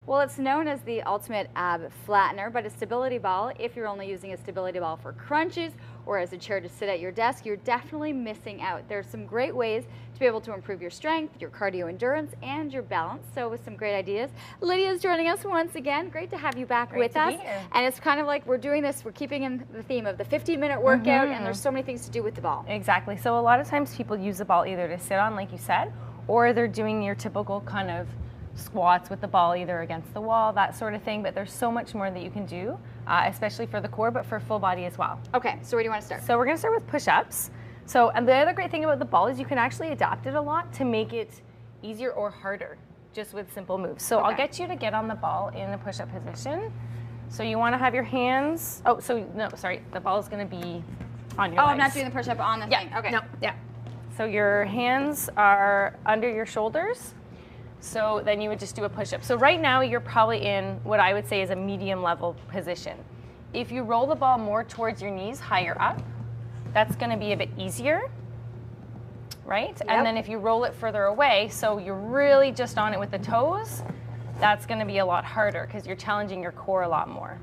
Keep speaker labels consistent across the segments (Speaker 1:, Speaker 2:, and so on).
Speaker 1: Well, it's known as the ultimate ab flattener, but a stability ball, if you're only using a stability ball for crunches or as a chair to sit at your desk, you're definitely missing out. There's some great ways to be able to improve your strength, your cardio endurance, and your balance. So with some great ideas, Lydia's joining us once again. Great to have you back with us. And it's kind of like we're doing this, we're keeping in the theme of the 15-minute workout, and there's so many things to do with the ball.
Speaker 2: Exactly. So a lot of times people use the ball either to sit on, like you said, or they're doing your typical kind of squats with the ball either against the wall, that sort of thing, but there's so much more that you can do, especially for the core, but for full body as well.
Speaker 1: Okay, so where do you want to start?
Speaker 2: So we're going to start with push-ups. So, and the other great thing about the ball is you can actually adapt it a lot to make it easier or harder, just with simple moves. So I'll get you to get on the ball in the push-up position. So you want to have your hands, the ball is going to be on your legs.
Speaker 1: I'm not doing the push-up on the thing. Okay.
Speaker 2: No, yeah. So your hands are under your shoulders. So then you would just do a push-up. So right now you're probably in what I would say is a medium level position. If you roll the ball more towards your knees, higher up, that's gonna be a bit easier, right? Yep. And then if you roll it further away, so you're really just on it with the toes, that's gonna be a lot harder because you're challenging your core a lot more.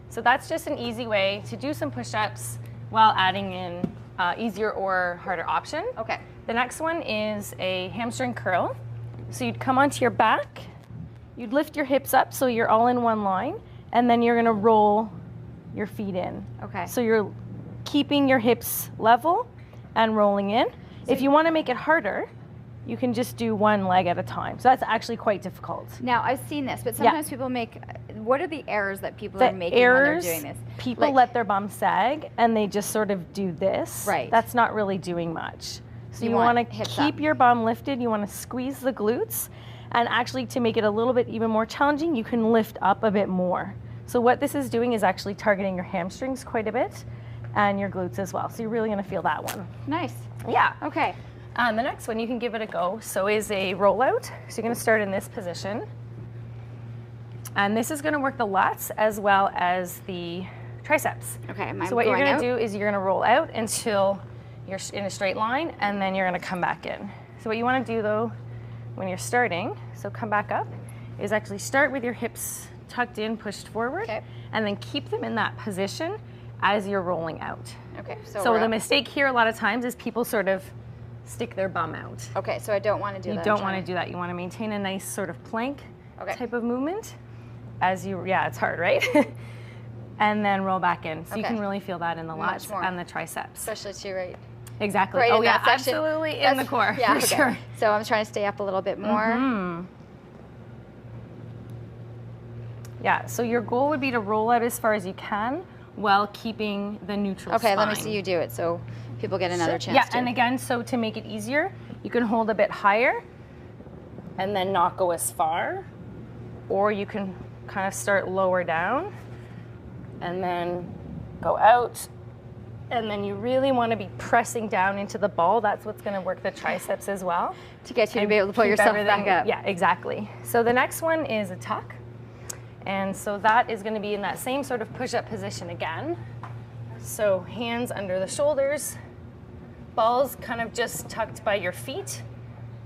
Speaker 2: So that's just an easy way to do some push-ups while adding in easier or harder option.
Speaker 1: Okay.
Speaker 2: The next one is a hamstring curl. So you'd come onto your back, you'd lift your hips up so you're all in one line, and then you're gonna roll your feet in.
Speaker 1: Okay.
Speaker 2: So you're keeping your hips level and rolling in. So if you wanna make it harder, you can just do one leg at a time. So that's actually quite difficult.
Speaker 1: Now, I've seen this, but sometimes people make, what are the errors that people are making when they're doing this?
Speaker 2: People let their bum sag and they just sort of do this.
Speaker 1: Right.
Speaker 2: That's not really doing much. So you want to keep your bum lifted, you want to squeeze the glutes, and actually to make it a little bit even more challenging, you can lift up a bit more. So what this is doing is actually targeting your hamstrings quite a bit and your glutes as well. So you're really going to feel that one.
Speaker 1: Nice.
Speaker 2: Yeah.
Speaker 1: Okay.
Speaker 2: The next one, you can give it a go. So is a rollout. So you're going to start in this position. And this is going to work the lats as well as the triceps.
Speaker 1: Okay.
Speaker 2: So what you're going to do is you're going to roll out until you're in a straight line, and then you're going to come back in. So what you want to do though when you're starting, so come back up, is actually start with your hips tucked in, pushed forward, and then keep them in that position as you're rolling out.
Speaker 1: Okay.
Speaker 2: So the mistake here a lot of times is people sort of stick their bum out.
Speaker 1: Okay, so I don't want to do that.
Speaker 2: You don't want to do that. You want to maintain a nice sort of plank type of movement as you, it's hard, right? And then roll back in. So you can really feel that in the lats and the triceps.
Speaker 1: Especially to your right.
Speaker 2: Exactly.
Speaker 1: Right,
Speaker 2: oh yeah, absolutely in the core. Yeah, for sure.
Speaker 1: So I'm trying to stay up a little bit more.
Speaker 2: Yeah, so your goal would be to roll out as far as you can while keeping the neutral spine.
Speaker 1: Let me see you do it so people get another chance.
Speaker 2: Yeah, and again, so to make it easier, you can hold a bit higher and then not go as far, or you can kind of start lower down and then go out. And then you really want to be pressing down into the ball. That's what's going to work the triceps as well.
Speaker 1: To get you to be able to pull yourself back up.
Speaker 2: Yeah, exactly. So the next one is a tuck. And so that is going to be in that same sort of push-up position again. So hands under the shoulders, balls kind of just tucked by your feet.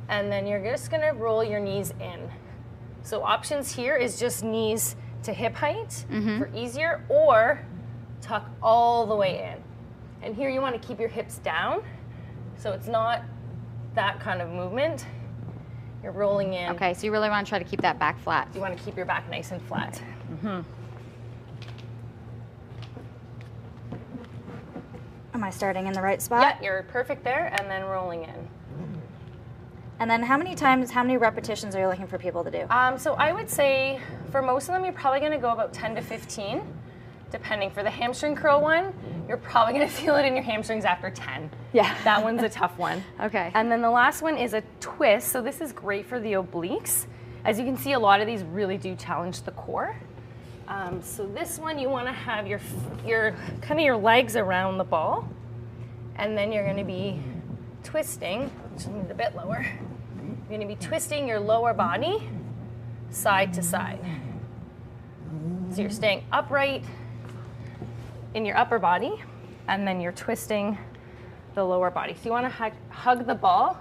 Speaker 2: And then you're just going to roll your knees in. So options here is just knees to hip height for easier, or tuck all the way in. And here you want to keep your hips down, so it's not that kind of movement. You're rolling in.
Speaker 1: Okay, so you really want to try to keep that back flat.
Speaker 2: You want to keep your back nice and flat.
Speaker 1: Am I starting in the right spot?
Speaker 2: Yeah, you're perfect there, and then rolling in.
Speaker 1: And then how many repetitions are you looking for people to do?
Speaker 2: So I would say for most of them, you're probably going to go about 10 to 15. Depending. For the hamstring curl one, you're probably going to feel it in your hamstrings after 10.
Speaker 1: Yeah.
Speaker 2: That one's a tough one.
Speaker 1: Okay.
Speaker 2: And then the last one is a twist. So this is great for the obliques. As you can see, a lot of these really do challenge the core. So this one, you want to have your kind of your legs around the ball, and then you're going to be twisting, which is a bit lower. You're going to be twisting your lower body side to side. So you're staying upright in your upper body, and then you're twisting the lower body. So you want to hug the ball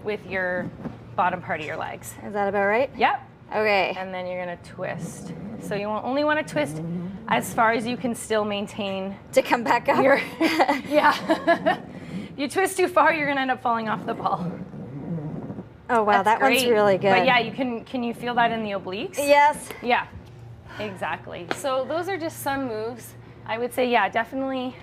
Speaker 2: with your bottom part of your legs.
Speaker 1: Is that about right?
Speaker 2: Yep.
Speaker 1: Okay.
Speaker 2: And then you're gonna twist. So you only want to twist as far as you can still maintain.
Speaker 1: To come back up?
Speaker 2: Yeah. If you twist too far, you're gonna end up falling off the ball.
Speaker 1: Oh wow,
Speaker 2: That's
Speaker 1: that one's
Speaker 2: great.
Speaker 1: really good.
Speaker 2: But yeah, can you feel that in the obliques?
Speaker 1: Yes.
Speaker 2: Yeah, exactly. So those are just some moves. I would say, yeah, definitely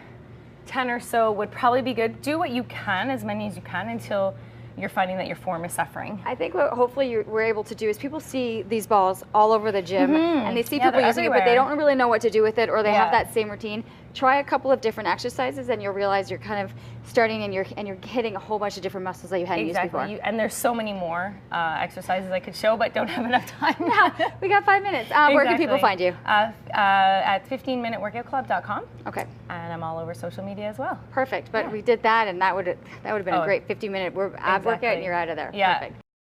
Speaker 2: 10 or so would probably be good. Do what you can, as many as you can, until you're finding that your form is suffering.
Speaker 1: I think what hopefully we're able to do is people see these balls all over the gym and they see people using it, but they don't really know what to do with it, or they have that same routine. Try a couple of different exercises and you'll realize you're kind of starting and you're hitting a whole bunch of different muscles that you hadn't used before.
Speaker 2: And there's so many more exercises I could show, but don't have enough time.
Speaker 1: Yeah, we got 5 minutes. Where can people find you?
Speaker 2: At 15minuteworkoutclub.com.
Speaker 1: Okay.
Speaker 2: And I'm all over social media as well.
Speaker 1: Perfect. But we did that, and that would have been a great 15-minute ab workout, and you're out of there.
Speaker 2: Yeah.
Speaker 1: Perfect.